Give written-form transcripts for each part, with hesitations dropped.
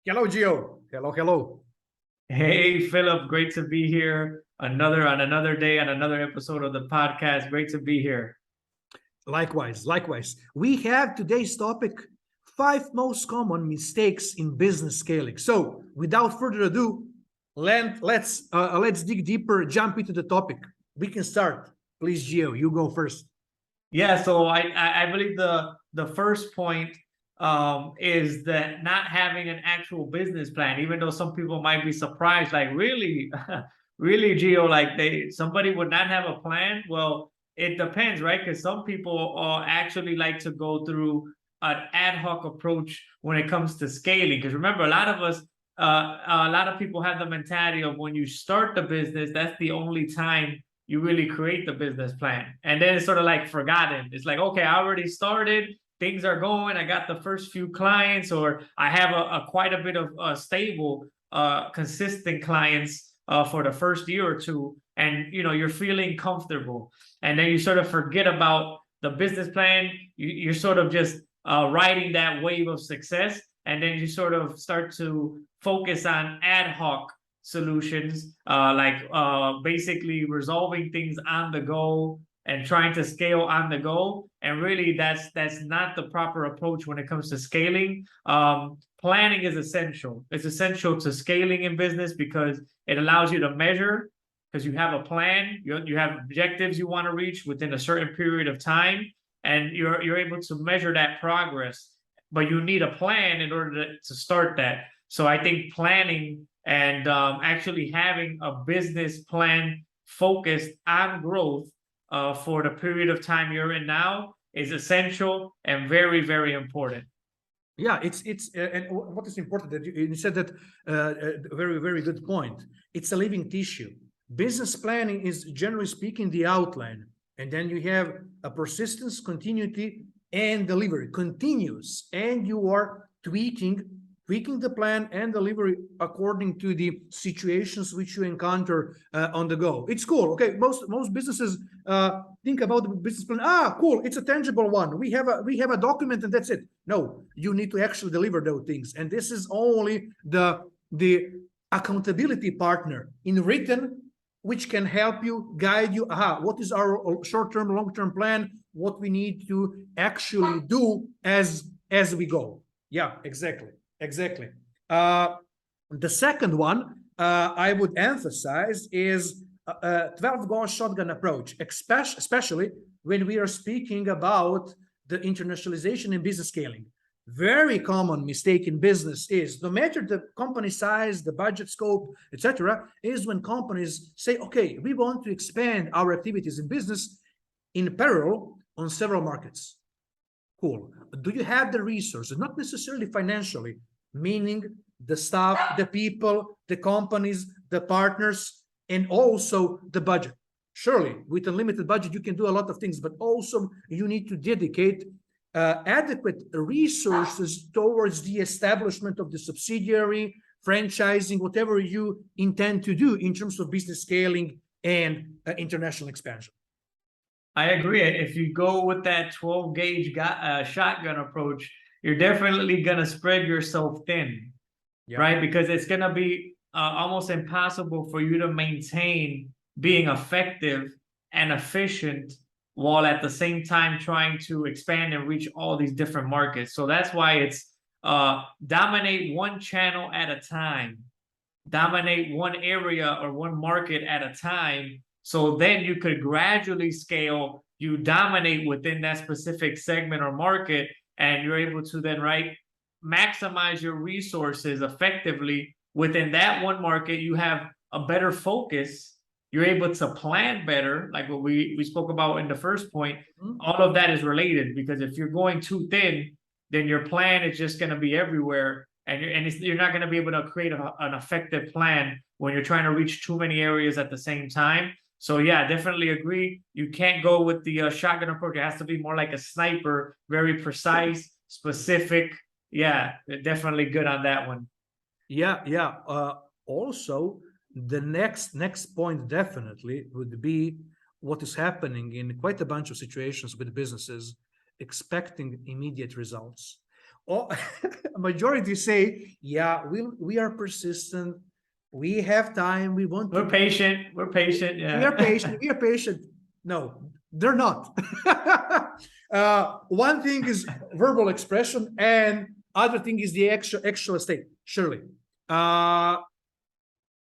Hello, Gio. Hello, hello. Hey, Philip, great to be here. Another day on another episode of the podcast. Great to be here. Likewise, likewise. We have today's topic: five most common mistakes in business scaling. So, without further ado, let's dig deeper, jump into the topic. We can start. Please, Gio, you go first. Yeah, so I believe the first point is that not having an actual business plan, even though some people might be surprised, like really, really, Gio, like somebody would not have a plan. Well, it depends, right? Because some people actually like to go through an ad hoc approach when it comes to scaling. Because remember, a lot of people have the mentality of when you start the business, that's the only time you really create the business plan. And then it's sort of like forgotten. It's like, okay, I already started, things are going, I got the first few clients, or I have a quite a bit of stable, consistent clients for the first year or two. And you're feeling comfortable. And then you sort of forget about the business plan. You're sort of just riding that wave of success. And then you sort of start to focus on ad hoc solutions, like basically resolving things on the go and trying to scale on the go. And really, that's not the proper approach when it comes to scaling. Planning is essential. It's essential to scaling in business because it allows you to measure, because you have a plan, you have objectives you want to reach within a certain period of time, and you're able to measure that progress. But you need a plan in order to start that. So I think planning and actually having a business plan focused on growth for the period of time you're in now is essential and very, very important. Yeah, it's and what is important that you said that a very good point. It's a living tissue. Business planning is generally speaking the outline, and then you have a persistence, continuity, and delivery continuous, and you are tweaking the plan and delivery according to the situations which you encounter on the go. It's cool. Okay, most businesses think about the business plan. Ah, cool. It's a tangible one. We have a document and that's it. No, you need to actually deliver those things, and this is only the accountability partner in written, which can help you guide you. Aha, what is our short-term, long-term plan? What we need to actually do as we go. Yeah, exactly. The second one I would emphasize is 12 goal shotgun approach, especially when we are speaking about the internationalization and business scaling. Very common mistake in business is, no matter the company size, the budget scope, etc., is when companies say, okay, we want to expand our activities in business in parallel on several markets. Cool. Do you have the resources? Not necessarily financially, meaning the staff, the people, the companies, the partners, and also the budget. Surely, with a limited budget, you can do a lot of things, but also you need to dedicate adequate resources towards the establishment of the subsidiary, franchising, whatever you intend to do in terms of business scaling and international expansion. I agree. If you go with that 12 gauge shotgun approach, you're definitely going to spread yourself thin, right? Because it's going to be almost impossible for you to maintain being effective and efficient while at the same time trying to expand and reach all these different markets. So that's why it's dominate one channel at a time, dominate one area or one market at a time. So then you could gradually scale, you dominate within that specific segment or market, and you're able to then, right, maximize your resources effectively within that one market. You have a better focus. You're able to plan better, like what we spoke about in the first point. All of that is related, because if you're going too thin, then your plan is just going to be everywhere. And you're not going to be able to create an effective plan when you're trying to reach too many areas at the same time. So yeah, definitely agree. You can't go with the shotgun approach. It has to be more like a sniper, very precise, specific. Yeah, definitely good on that one. Yeah. Also, the next point definitely would be what is happening in quite a bunch of situations with businesses expecting immediate results. majority say, yeah, we are persistent. We have time. We want We're to. patient. We're patient. Yeah. We are patient. We are patient. No, they're not. One thing is verbal expression, and other thing is the actual state. Surely,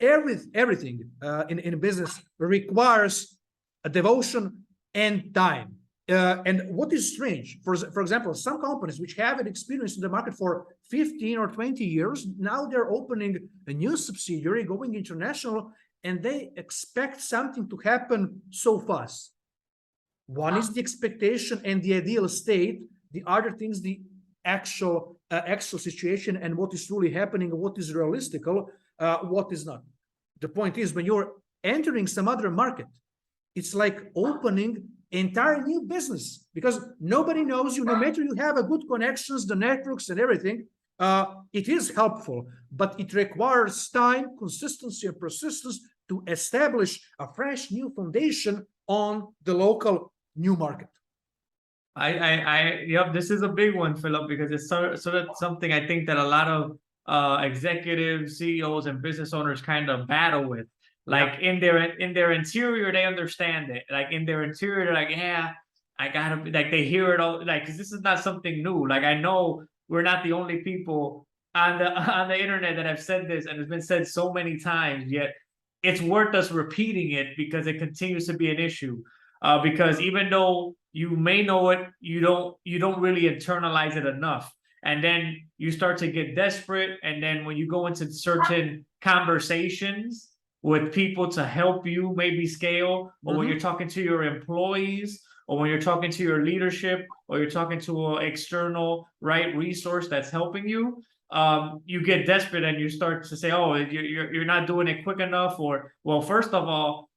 everything in business requires a devotion and time. And what is strange, for example, some companies which have an experience in the market for 15 or 20 years, now they're opening a new subsidiary, going international, and they expect something to happen so fast. One is the expectation and the ideal state. The other things, the actual situation and what is truly happening, what is realistic, what is not. The point is, when you're entering some other market, it's like opening entire new business, because nobody knows you. No matter you have a good connections, the networks and everything, it is helpful, but it requires time, consistency, and persistence to establish a fresh new foundation on the local new market. Yep, this is a big one, Philip, because it's sort of something I think that a lot of executives, CEOs, and business owners kind of battle with. Like in their interior, they understand it. Like in their interior, they're like, yeah, I gotta be, like, they hear it all, like, because this is not something new. Like, I know we're not the only people on the internet that have said this, and it's been said so many times, yet it's worth us repeating it because it continues to be an issue. Because even though you may know it, you don't really internalize it enough. And then you start to get desperate. And then when you go into certain conversations with people to help you maybe scale, or when you're talking to your employees, or when you're talking to your leadership, or you're talking to an external resource that's helping you, you get desperate and you start to say, oh, you're not doing it quick enough, or, well, first of all,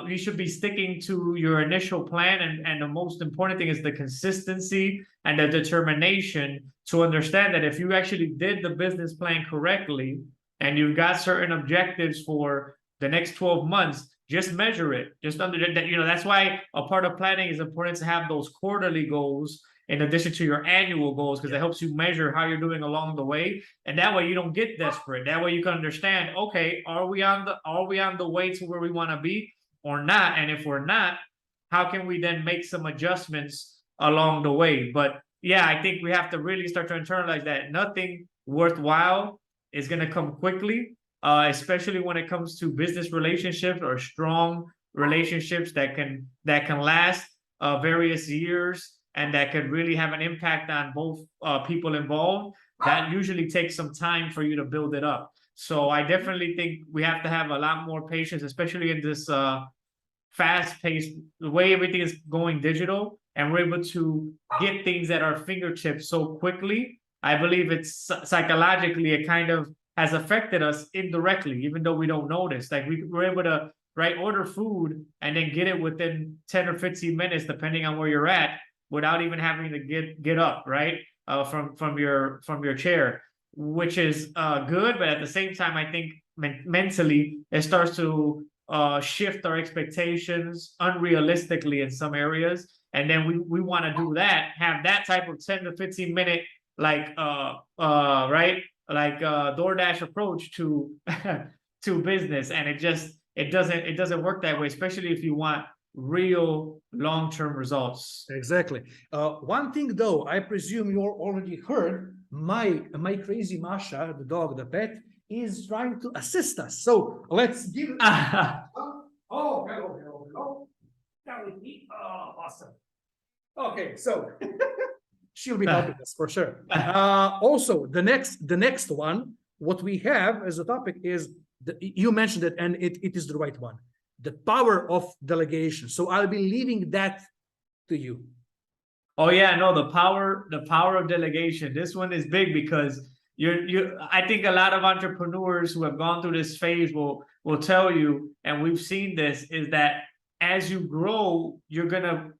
you should be sticking to your initial plan, and the most important thing is the consistency and the determination to understand that if you actually did the business plan correctly and you've got certain objectives for the next 12 months, just measure it. Just under that, that's why a part of planning is important, to have those quarterly goals in addition to your annual goals, because it helps you measure how you're doing along the way. And that way you don't get desperate. That way you can understand, okay, are we on the way to where we want to be or not? And if we're not, how can we then make some adjustments along the way? But yeah, I think we have to really start to internalize that nothing worthwhile is going to come quickly, especially when it comes to business relationships or strong relationships that can last various years, and that could really have an impact on both people involved. That usually takes some time for you to build it up. So I definitely think we have to have a lot more patience, especially in this fast-paced, the way everything is going digital, and we're able to get things at our fingertips so quickly. I believe it's psychologically, it kind of has affected us indirectly, even though we don't notice. Like we're able to order food and then get it within 10 or 15 minutes, depending on where you're at, without even having to get up, from your chair, which is good. But at the same time, I think mentally it starts to shift our expectations unrealistically in some areas. And then we want to do that, have that type of 10 to 15 minute DoorDash approach to to business, and it doesn't work that way, especially if you want real long-term results. Exactly. One thing though, I presume you already heard, my crazy Masha, the dog, the pet, is trying to assist us. So let's give it. Oh, hello. Oh, awesome. Okay, so she'll be helping us for sure. Also, the next one, what we have as a topic is, you mentioned it, and it is the right one. The power of delegation. So I'll be leaving that to you. Oh yeah, no, the power of delegation. This one is big because I think a lot of entrepreneurs who have gone through this phase will tell you, and we've seen this, is that as you grow, you're gonna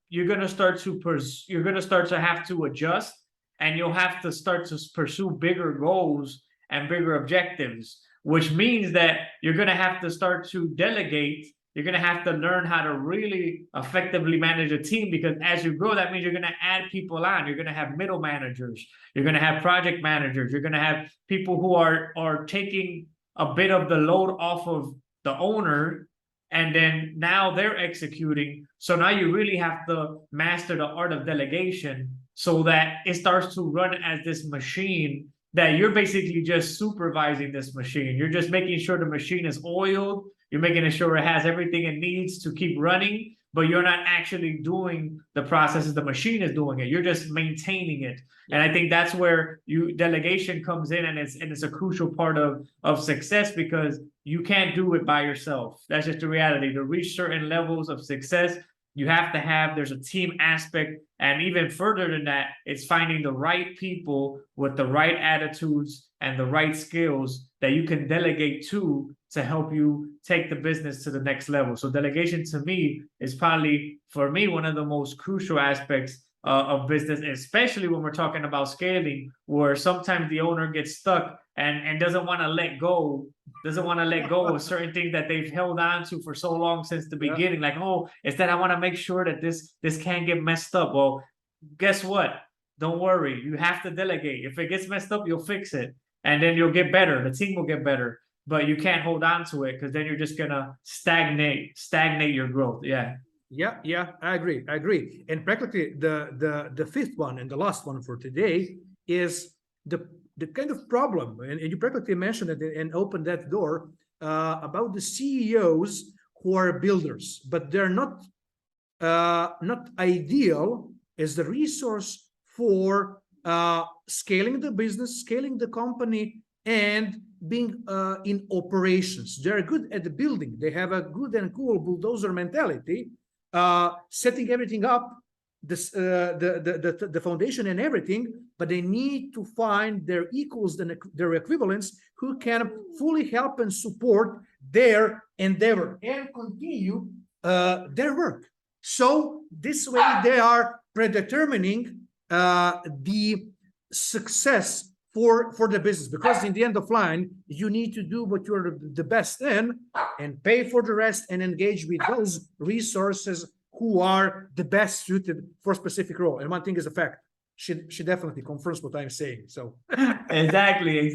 start to have to adjust, and you'll have to start to pursue bigger goals and bigger objectives, which means that you're gonna have to start to delegate. you're going to have to learn how to really effectively manage a team, because as you grow, that means you're going to add people on. You're going to have middle managers. You're going to have project managers. You're going to have people who are taking a bit of the load off of the owner, and then now they're executing. So now you really have to master the art of delegation so that it starts to run as this machine, that you're basically just supervising this machine. You're just making sure the machine is oiled. You're making sure it has everything it needs to keep running, but you're not actually doing the processes. The machine is doing it. You're just maintaining it. And I think that's where delegation comes in, and it's a crucial part of success, because you can't do it by yourself. That's just the reality. To reach certain levels of success, you have to have, there's a team aspect, and even further than that, it's finding the right people with the right attitudes and the right skills that you can delegate to help you take the business to the next level. So delegation, to me, is probably, for me, one of the most crucial aspects of business, especially when we're talking about scaling, where sometimes the owner gets stuck and doesn't want to let go of certain things that they've held on to for so long since the beginning. Like, oh, instead I want to make sure that this can't get messed up. Well, guess what? Don't worry. You have to delegate. If it gets messed up, you'll fix it, and then you'll get better. The team will get better, but you can't hold on to it, because then you're just gonna stagnate your growth. Yeah, I agree. And practically the fifth one and the last one for today is the kind of problem, and you practically mentioned it and opened that door about the CEOs who are builders, but they're not ideal as the resource for scaling the business, scaling the company, and being in operations. They're good at the building. They have a good and cool bulldozer mentality, setting everything up, the foundation and everything, but they need to find their equals and their equivalents who can fully help and support their endeavor and continue their work. So this way they are predetermining the success for the business, because in the end of line, you need to do what you're the best in and pay for the rest and engage with those resources who are the best suited for a specific role. And one thing is a fact, she definitely confirms what I'm saying. So exactly.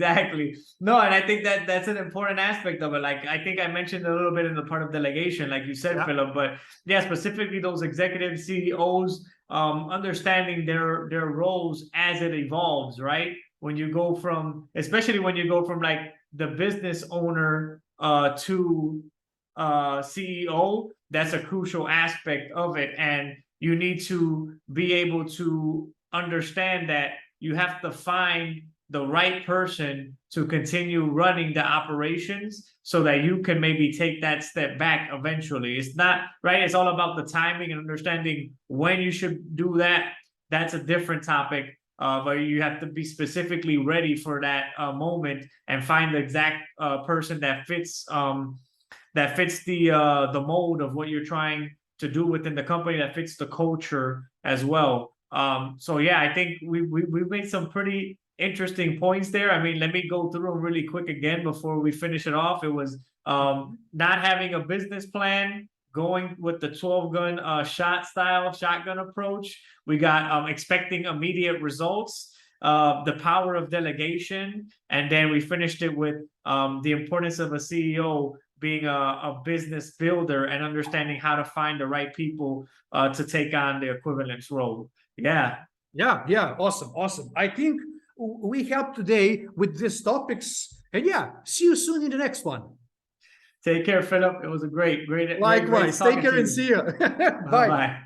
No, and I think that's an important aspect of it. Like, I think I mentioned a little bit in the part of delegation, like you said, Philip, but yeah, specifically those executive CEOs, understanding their roles as it evolves, right? When you go from, especially when you go from like the business owner to CEO, that's a crucial aspect of it. And you need to be able to understand that you have to find the right person to continue running the operations, so that you can maybe take that step back eventually. It's not right. It's all about the timing and understanding when you should do that. That's a different topic. But you have to be specifically ready for that moment and find the exact person that fits the mold of what you're trying to do within the company, that fits the culture as well. So yeah, I think we've made some pretty interesting points there. I mean, let me go through them really quick again before we finish it off. It was not having a business plan, going with the 12-gun shotgun approach. We got expecting immediate results, the power of delegation, and then we finished it with the importance of a CEO being a business builder and understanding how to find the right people to take on the equivalence role. Yeah. Awesome. I think we helped today with these topics, and yeah, see you soon in the next one. Take care, Philip. It was a great Likewise. Take care and see you. Bye. Bye.